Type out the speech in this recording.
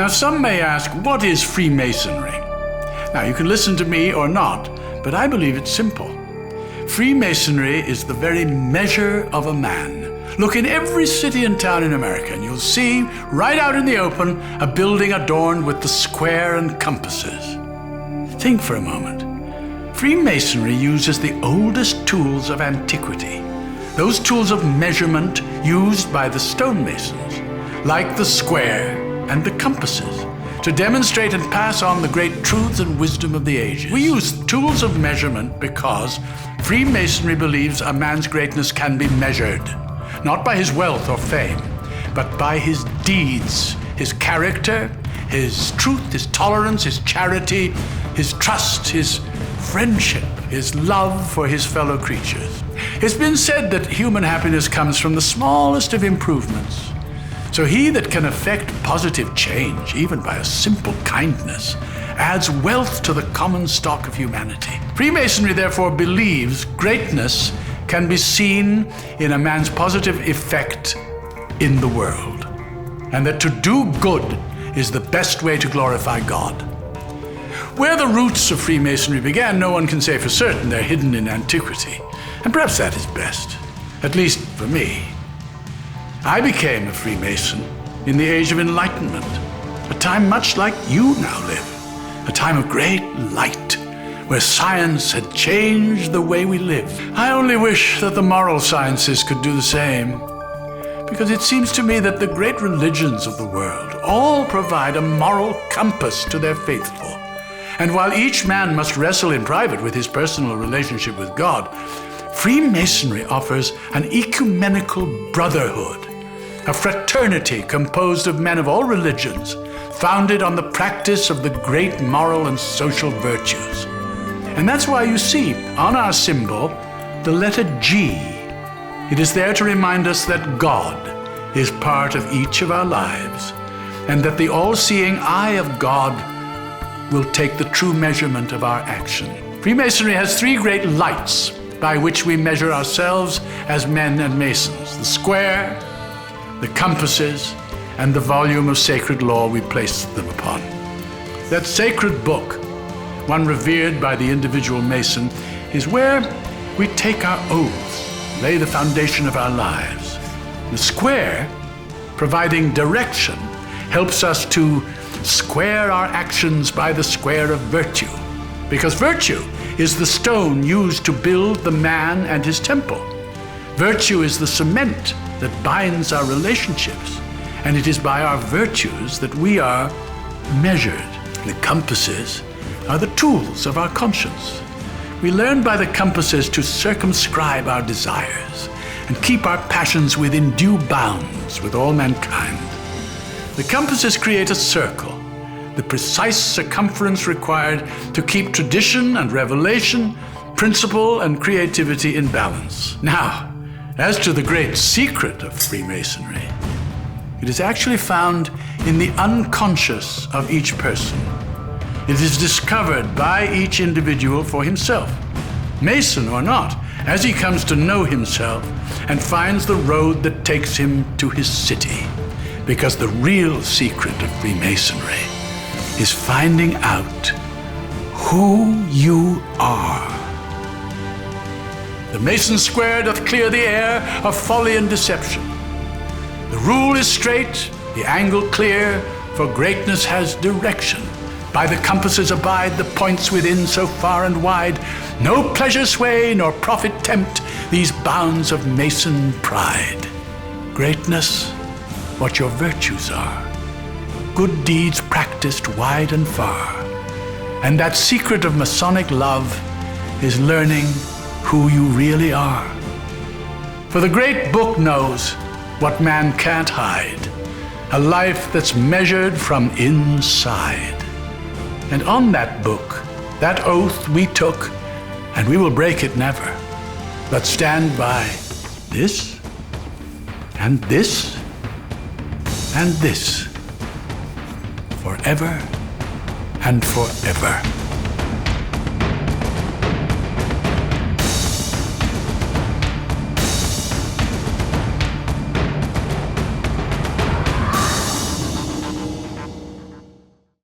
Now, some may ask, what is Freemasonry? Now, you can listen to me or not, but I believe it's simple. Freemasonry is the very measure of a man. Look in every city and town in America, and you'll see, right out in the open, a building adorned with the square and compasses. Think for a moment. Freemasonry uses the oldest tools of antiquity, those tools of measurement used by the stonemasons, like the square and the compasses, to demonstrate and pass on the great truths and wisdom of the ages. We use tools of measurement because Freemasonry believes a man's greatness can be measured, not by his wealth or fame, but by his deeds, his character, his truth, his tolerance, his charity, his trust, his friendship, his love for his fellow creatures. It's been said that human happiness comes from the smallest of improvements. So he that can effect positive change, even by a simple kindness, adds wealth to the common stock of humanity. Freemasonry therefore believes greatness can be seen in a man's positive effect in the world, and that to do good is the best way to glorify God. Where the roots of Freemasonry began, no one can say for certain. They're hidden in antiquity, and perhaps that is best, at least for me. I became a Freemason in the Age of Enlightenment, a time much like you now live, a time of great light, where science had changed the way we live. I only wish that the moral sciences could do the same, because it seems to me that the great religions of the world all provide a moral compass to their faithful. And while each man must wrestle in private with his personal relationship with God, Freemasonry offers an ecumenical brotherhood, a fraternity composed of men of all religions, founded on the practice of the great moral and social virtues. And that's why you see on our symbol the letter G. It is there to remind us that God is part of each of our lives, and that the all-seeing eye of God will take the true measurement of our action. Freemasonry has three great lights by which we measure ourselves as men and masons: the square, the compasses, and the volume of sacred law we place them upon. That sacred book, one revered by the individual mason, is where we take our oaths, lay the foundation of our lives. The square, providing direction, helps us to square our actions by the square of virtue, because virtue is the stone used to build the man and his temple. Virtue is the cement that binds our relationships, and it is by our virtues that we are measured. The compasses are the tools of our conscience. We learn by the compasses to circumscribe our desires and keep our passions within due bounds with all mankind. The compasses create a circle, the precise circumference required to keep tradition and revelation, principle and creativity in balance. Now, as to the great secret of Freemasonry, it is actually found in the unconscious of each person. It is discovered by each individual for himself, Mason or not, as he comes to know himself and finds the road that takes him to his city. Because the real secret of Freemasonry is finding out who you are. The Mason square doth clear the air of folly and deception. The rule is straight, the angle clear, for greatness has direction. By the compasses abide the points within so far and wide. No pleasure sway nor profit tempt these bounds of Mason pride. Greatness, what your virtues are. Good deeds practiced wide and far. And that secret of Masonic love is learning who you really are. For the great book knows what man can't hide, a life that's measured from inside. And on that book, that oath we took, and we will break it never, but stand by this, and this, and this, forever and forever.